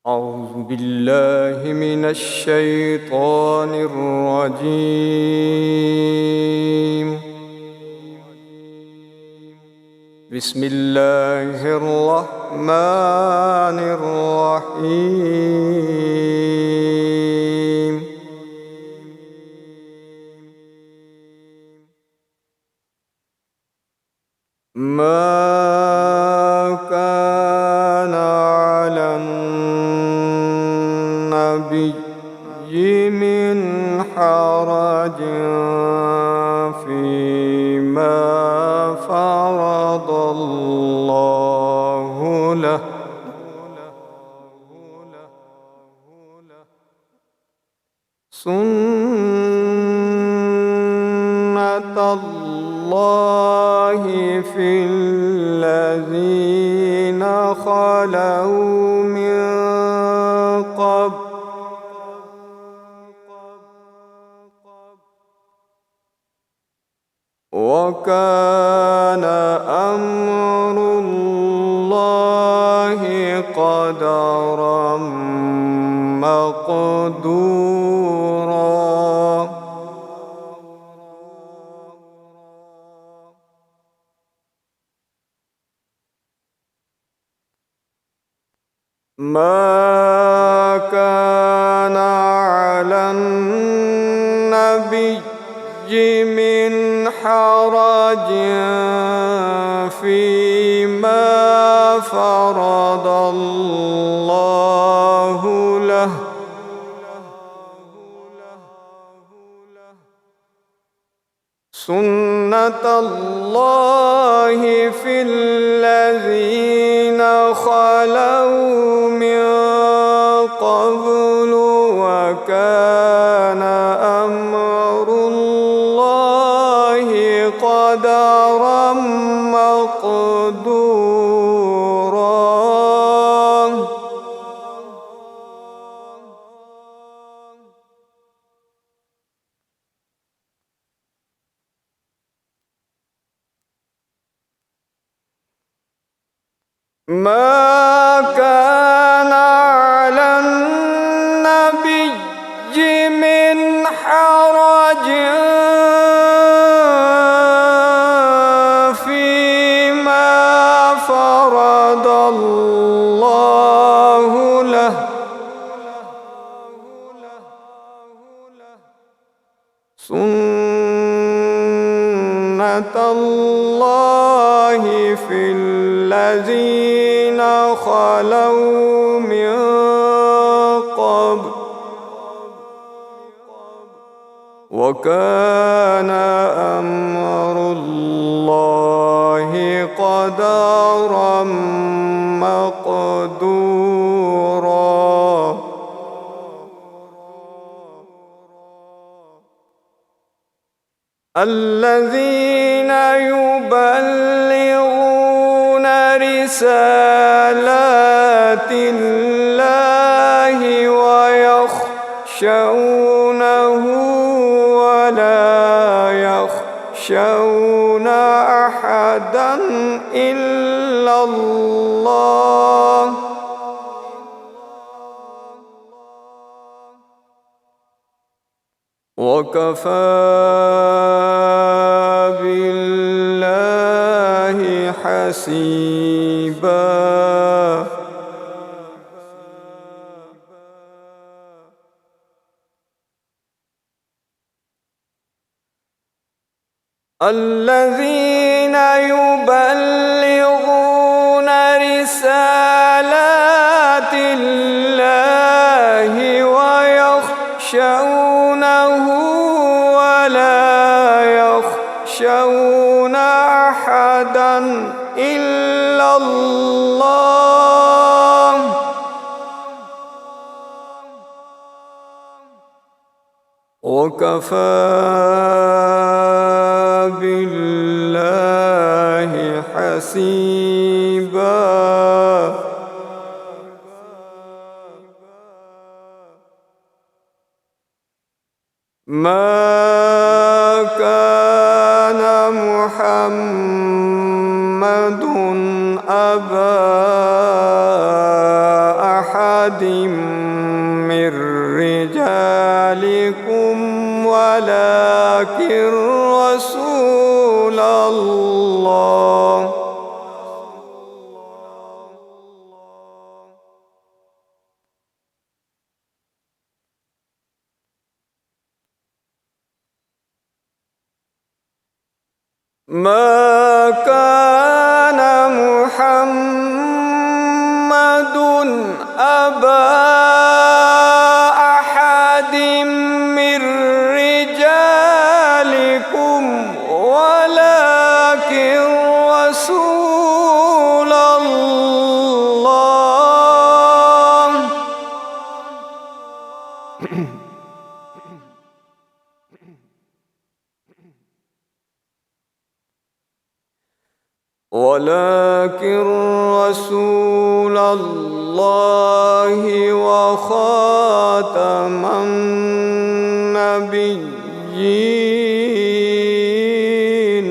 أعوذ بالله من الشيطان الرجيم. بسم الله الرحمن الرحيم. ما كان على النبي من حرج فيما فرض الله له، سنة الله في الذين خلوا من قبل، وكان أمر الله قدرا مقدورا. ما كان على النبي من حرج فيما فرض الله له، سنة الله في الذين خلوا من قبل، وكان أمر الله قدرا مقدورا. ما كان على النبي من حرج فيما فرض الله له، سنة الله في الذين خلوا من قبل، وكان أمر الله قدرا مقدورا. الذين يبلغون رسالات الله ويخشونه ولا يخشون أحدا إلا الله، وكفى بالله حسيبا. الذين يبلغون رسالات الله ويخشونه ولا يخشون أحدا إلا الله، وكفى بالله حسيبا. ما كان محمد أبا أحد أحد من رجالكم ولكن رسول الله. ما كان محمد أبا أحد من رجالكم ولكن رسول الله. ولكن رسول الله وخاتم النبيين.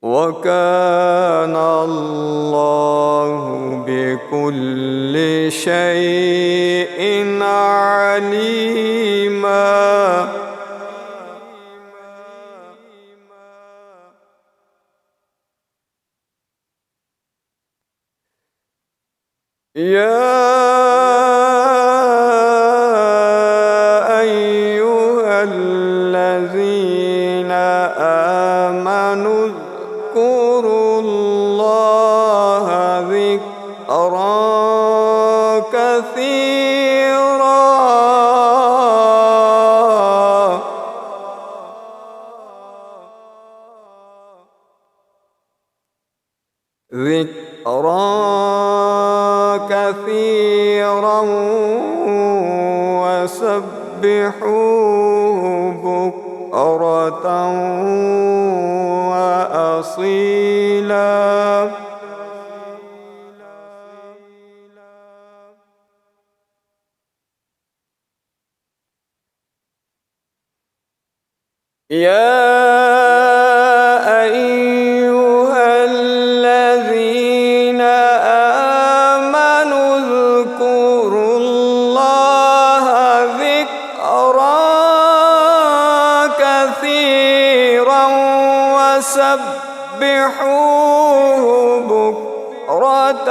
وكان الله بكل شيء عليما. يا أيها الذين آمنوا اذكروا الله ذكرا كثيرا. كثيرا وسبحوه بكرة وأصيلا. يا أيها الذين آمنوا اذكروا الله ذكرا كثيرا وسبحوه بكرة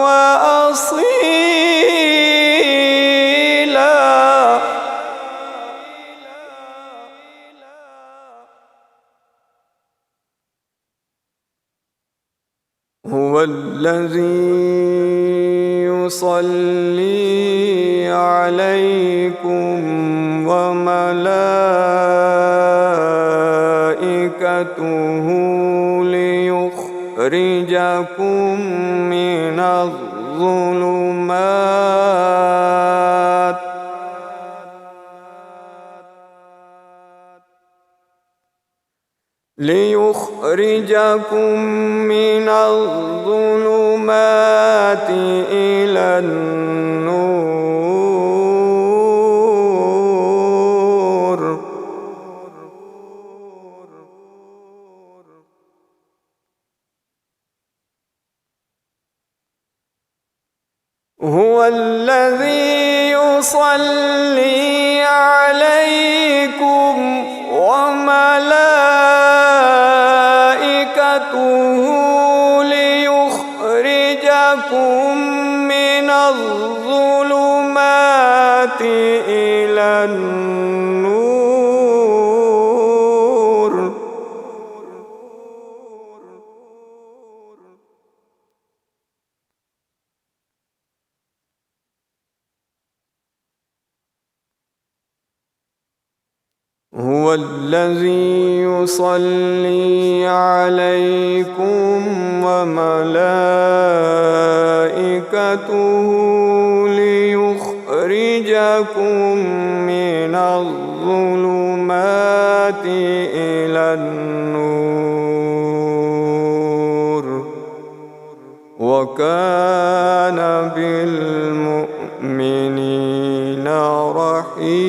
وأصيلا. هو الذي يصلي عليكم وملائكته ليخرجكم من الظلمات إلى النور. هو الذي يصلي عليكم وملائكته ليخرجكم من الظلمات إلى النور. هو الذي يصلي عليكم وملائكته ليخرجكم من الظلمات إلى النور. وكان بالمؤمنين رحيما.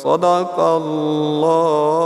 صدق الله